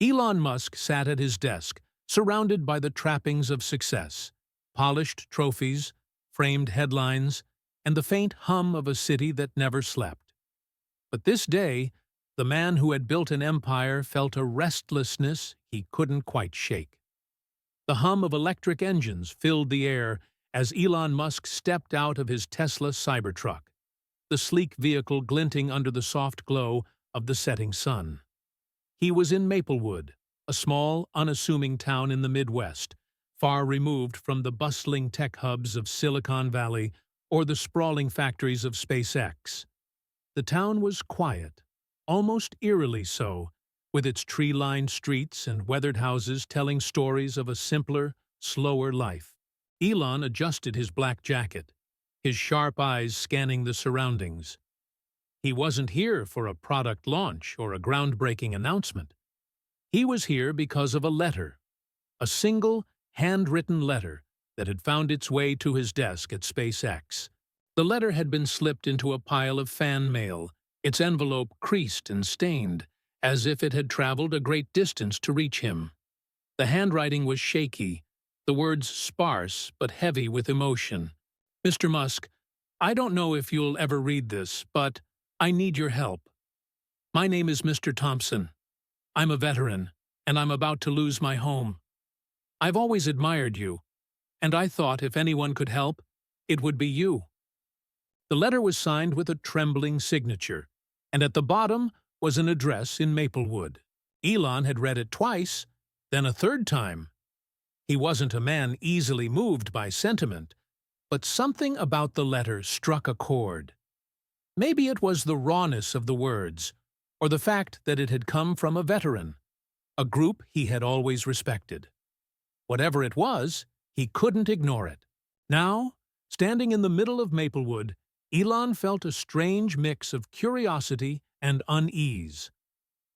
Elon Musk sat at his desk, surrounded by the trappings of success, polished trophies, framed headlines, and the faint hum of a city that never slept. But this day, the man who had built an empire felt a restlessness he couldn't quite shake. The hum of electric engines filled the air as Elon Musk stepped out of his Tesla Cybertruck, the sleek vehicle glinting under the soft glow of the setting sun. He was in Maplewood, a small, unassuming town in the Midwest, far removed from the bustling tech hubs of Silicon Valley or the sprawling factories of SpaceX. The town was quiet, almost eerily so, with its tree-lined streets and weathered houses telling stories of a simpler, slower life. Elon adjusted his black jacket, his sharp eyes scanning the surroundings. He wasn't here for a product launch or a groundbreaking announcement. He was here because of a letter, a single, handwritten letter that had found its way to his desk at SpaceX. The letter had been slipped into a pile of fan mail, its envelope creased and stained, as if it had traveled a great distance to reach him. The handwriting was shaky, the words sparse but heavy with emotion. "Mr. Musk, I don't know if you'll ever read this, but I need your help. My name is Mr. Thompson. I'm a veteran, and I'm about to lose my home. I've always admired you, and I thought if anyone could help, it would be you." The letter was signed with a trembling signature, and at the bottom was an address in Maplewood. Elon had read it twice, then a third time. He wasn't a man easily moved by sentiment, but something about the letter struck a chord. Maybe it was the rawness of the words, or the fact that it had come from a veteran, a group he had always respected. Whatever it was, he couldn't ignore it. Now, standing in the middle of Maplewood, Elon felt a strange mix of curiosity and unease.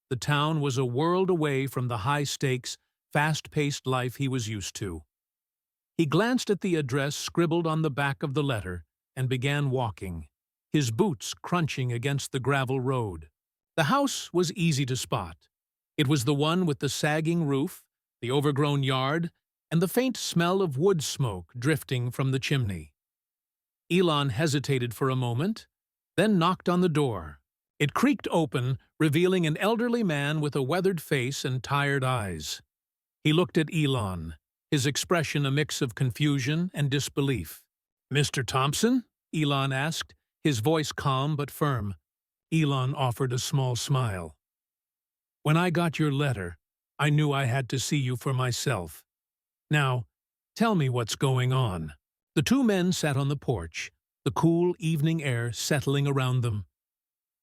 The town was a world away from the high-stakes, fast-paced life he was used to. He glanced at the address scribbled on the back of the letter and began walking, his boots crunching against the gravel road. The house was easy to spot. It was the one with the sagging roof, the overgrown yard, and the faint smell of wood smoke drifting from the chimney. Elon hesitated for a moment, then knocked on the door. It creaked open, revealing an elderly man with a weathered face and tired eyes. He looked at Elon, his expression a mix of confusion and disbelief. "Mr. Thompson?" Elon asked, his voice calm but firm. Elon offered a small smile. "When I got your letter, I knew I had to see you for myself. Now, tell me what's going on." The two men sat on the porch, the cool evening air settling around them.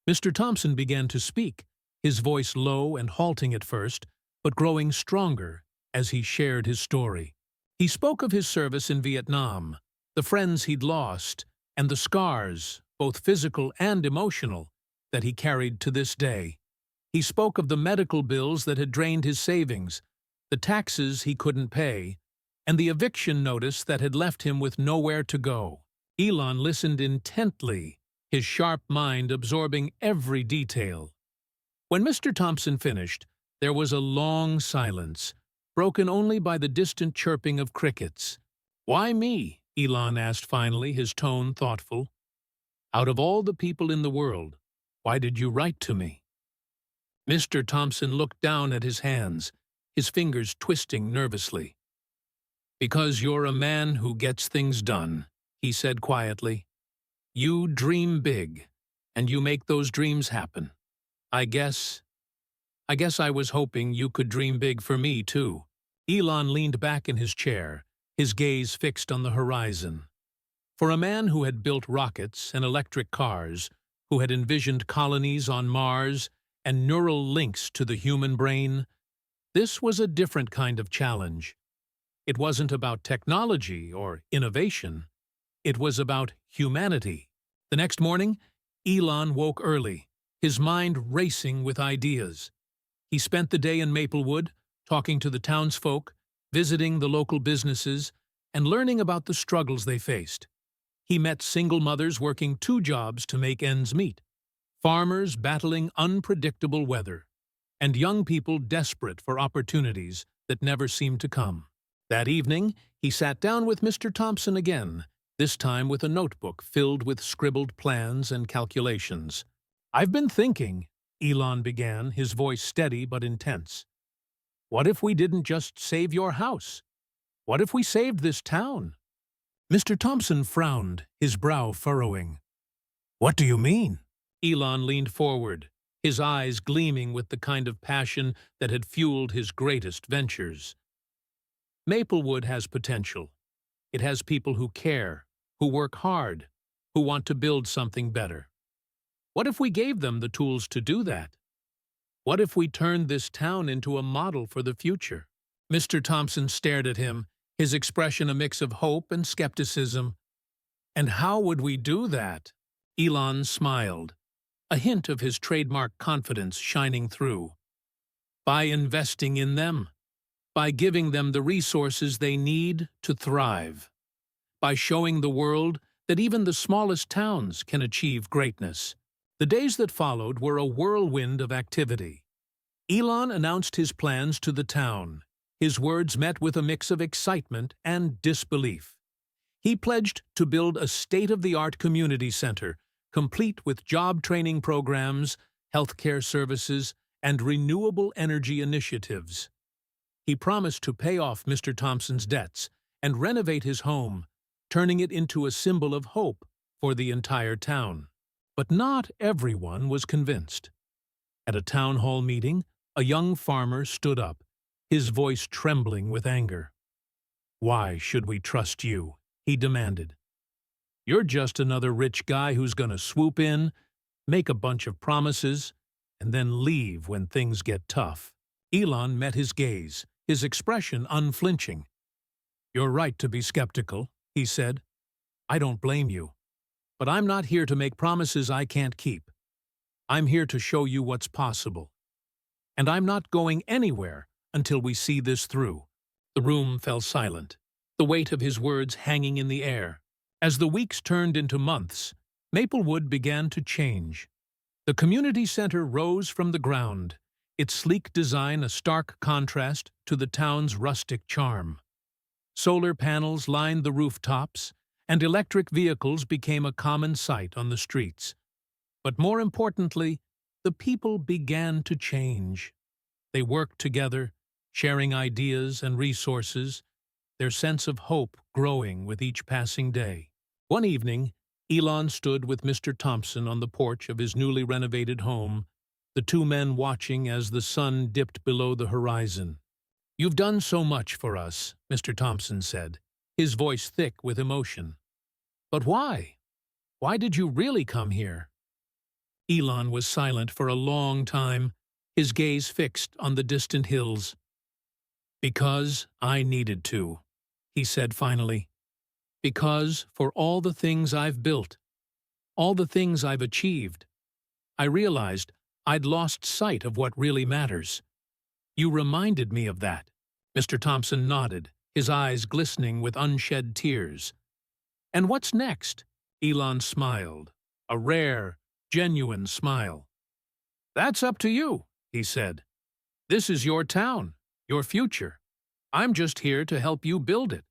Mr. Thompson began to speak, his voice low and halting at first, but growing stronger as he shared his story. He spoke of his service in Vietnam, the friends he'd lost, and the scars, both physical and emotional, that he carried to this day. He spoke of the medical bills that had drained his savings, the taxes he couldn't pay, and the eviction notice that had left him with nowhere to go. Elon listened intently, his sharp mind absorbing every detail. When Mr. Thompson finished, there was a long silence, broken only by the distant chirping of crickets. "Why me?" Elon asked finally, his tone thoughtful. "Out of all the people in the world, why did you write to me?" Mr. Thompson looked down at his hands, his fingers twisting nervously. "Because you're a man who gets things done," he said quietly. "You dream big, and you make those dreams happen. I guess I was hoping you could dream big for me, too." Elon leaned back in his chair, his gaze fixed on the horizon. For a man who had built rockets and electric cars, who had envisioned colonies on Mars and neural links to the human brain, this was a different kind of challenge. It wasn't about technology or innovation. It was about humanity. The next morning, Elon woke early, his mind racing with ideas. He spent the day in Maplewood, talking to the townsfolk, visiting the local businesses, and learning about the struggles they faced. He met single mothers working 2 jobs to make ends meet, farmers battling unpredictable weather, and young people desperate for opportunities that never seem to come. That evening, he sat down with Mr. Thompson again, this time with a notebook filled with scribbled plans and calculations. "I've been thinking," Elon began, his voice steady but intense. "What if we didn't just save your house? What if we saved this town?" Mr. Thompson frowned, his brow furrowing. "What do you mean?" Elon leaned forward, his eyes gleaming with the kind of passion that had fueled his greatest ventures. "Maplewood has potential. It has people who care, who work hard, who want to build something better. What if we gave them the tools to do that? What if we turned this town into a model for the future?" Mr. Thompson stared at him, his expression a mix of hope and skepticism. "And how would we do that?" Elon smiled, a hint of his trademark confidence shining through. "By investing in them. By giving them the resources they need to thrive. By showing the world that even the smallest towns can achieve greatness." The days that followed were a whirlwind of activity. Elon announced his plans to the town, his words met with a mix of excitement and disbelief. He pledged to build a state-of-the-art community center, complete with job training programs, healthcare services, and renewable energy initiatives. He promised to pay off Mr. Thompson's debts and renovate his home, turning it into a symbol of hope for the entire town. But not everyone was convinced. At a town hall meeting, a young farmer stood up, his voice trembling with anger. "Why should we trust you?" he demanded. "You're just another rich guy who's going to swoop in, make a bunch of promises, and then leave when things get tough." Elon met his gaze, his expression unflinching. "You're right to be skeptical," he said. "I don't blame you. But I'm not here to make promises I can't keep. I'm here to show you what's possible. And I'm not going anywhere until we see this through." The room fell silent, the weight of his words hanging in the air. As the weeks turned into months, Maplewood began to change. The community center rose from the ground, its sleek design a stark contrast to the town's rustic charm. Solar panels lined the rooftops, and electric vehicles became a common sight on the streets. But more importantly, the people began to change. They worked together, sharing ideas and resources, their sense of hope growing with each passing day. One evening, Elon stood with Mr. Thompson on the porch of his newly renovated home, the two men watching as the sun dipped below the horizon. "You've done so much for us," Mr. Thompson said, his voice thick with emotion. "But why? Why did you really come here?" Elon was silent for a long time, his gaze fixed on the distant hills. "Because I needed to," he said finally. "Because for all the things I've built, all the things I've achieved, I realized I'd lost sight of what really matters. You reminded me of that." Mr. Thompson nodded, his eyes glistening with unshed tears. "And what's next?" Elon smiled, a rare, genuine smile. "That's up to you," he said. "This is your town, your future. I'm just here to help you build it."